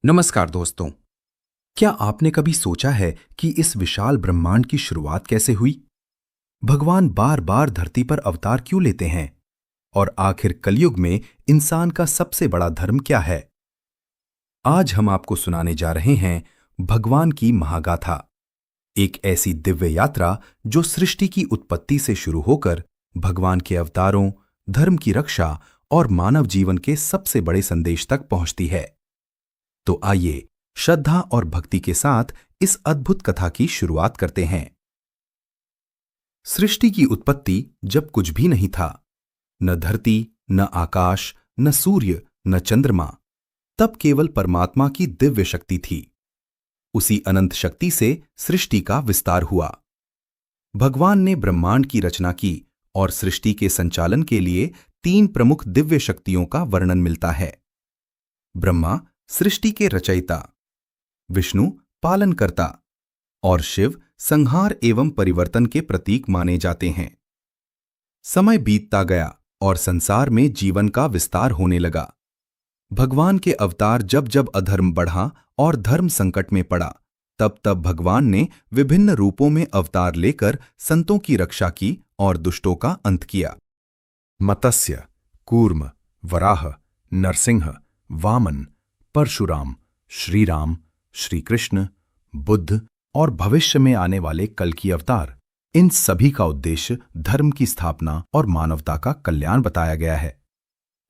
नमस्कार दोस्तों। क्या आपने कभी सोचा है कि इस विशाल ब्रह्मांड की शुरुआत कैसे हुई? भगवान बार बार धरती पर अवतार क्यों लेते हैं? और आखिर कलयुग में इंसान का सबसे बड़ा धर्म क्या है? आज हम आपको सुनाने जा रहे हैं भगवान की महागाथा, एक ऐसी दिव्य यात्रा जो सृष्टि की उत्पत्ति से शुरू होकर भगवान के अवतारों, धर्म की रक्षा और मानव जीवन के सबसे बड़े संदेश तक पहुंचती है। तो आइए श्रद्धा और भक्ति के साथ इस अद्भुत कथा की शुरुआत करते हैं। सृष्टि की उत्पत्ति जब कुछ भी नहीं था, न धरती, न आकाश, न सूर्य, न चंद्रमा, तब केवल परमात्मा की दिव्य शक्ति थी। उसी अनंत शक्ति से सृष्टि का विस्तार हुआ। भगवान ने ब्रह्मांड की रचना की और सृष्टि के संचालन के लिए तीन प्रमुख दिव्य शक्तियों का वर्णन मिलता है। ब्रह्मा सृष्टि के रचयिता, विष्णु पालनकर्ता और शिव संहार एवं परिवर्तन के प्रतीक माने जाते हैं। समय बीतता गया और संसार में जीवन का विस्तार होने लगा। भगवान के अवतार जब जब अधर्म बढ़ा और धर्म संकट में पड़ा, तब तब भगवान ने विभिन्न रूपों में अवतार लेकर संतों की रक्षा की और दुष्टों का अंत किया। मत्स्य, कूर्म, वराह, नरसिंह, वामन, परशुराम, श्री राम, श्री कृष्ण, बुद्ध और भविष्य में आने वाले कल की अवतार, इन सभी का उद्देश्य धर्म की स्थापना और मानवता का कल्याण बताया गया है।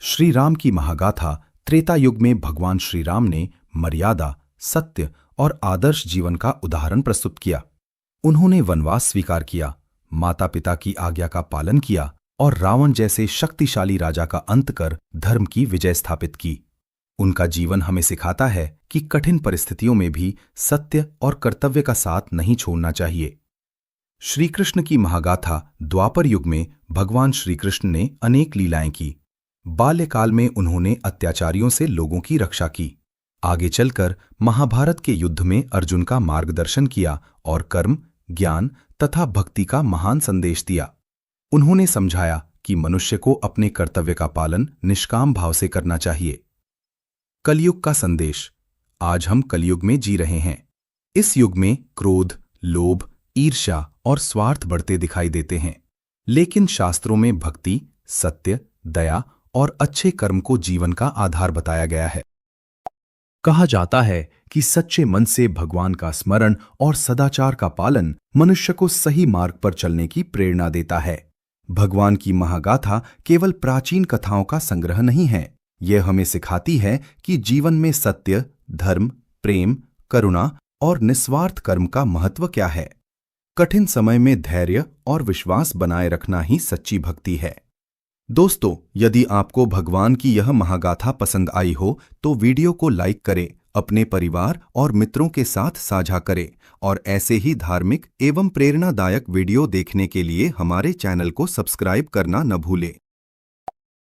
श्री राम की महागाथा त्रेता युग में भगवान श्री राम ने मर्यादा, सत्य और आदर्श जीवन का उदाहरण प्रस्तुत किया। उन्होंने वनवास स्वीकार किया, माता पिता की आज्ञा का पालन किया और रावण जैसे शक्तिशाली राजा का अंत कर धर्म की विजय स्थापित की। उनका जीवन हमें सिखाता है कि कठिन परिस्थितियों में भी सत्य और कर्तव्य का साथ नहीं छोड़ना चाहिए। श्री कृष्ण की महागाथा द्वापर युग में भगवान श्री कृष्ण ने अनेक लीलाएं की। बाल्यकाल में उन्होंने अत्याचारियों से लोगों की रक्षा की। आगे चलकर महाभारत के युद्ध में अर्जुन का मार्गदर्शन किया और कर्म, ज्ञान तथा भक्ति का महान संदेश दिया। उन्होंने समझाया कि मनुष्य को अपने कर्तव्य का पालन निष्काम भाव से करना चाहिए। कलयुग का संदेश। आज हम कलयुग में जी रहे हैं। इस युग में क्रोध, लोभ, ईर्ष्या और स्वार्थ बढ़ते दिखाई देते हैं, लेकिन शास्त्रों में भक्ति, सत्य, दया और अच्छे कर्म को जीवन का आधार बताया गया है। कहा जाता है कि सच्चे मन से भगवान का स्मरण और सदाचार का पालन मनुष्य को सही मार्ग पर चलने की प्रेरणा देता है। भगवान की महागाथा केवल प्राचीन कथाओं का संग्रह नहीं है। यह हमें सिखाती है कि जीवन में सत्य, धर्म, प्रेम, करुणा और निस्वार्थ कर्म का महत्व क्या है। कठिन समय में धैर्य और विश्वास बनाए रखना ही सच्ची भक्ति है। दोस्तों, यदि आपको भगवान की यह महागाथा पसंद आई हो तो वीडियो को लाइक करें, अपने परिवार और मित्रों के साथ साझा करें और ऐसे ही धार्मिक एवं प्रेरणादायक वीडियो देखने के लिए हमारे चैनल को सब्सक्राइब करना न भूलें।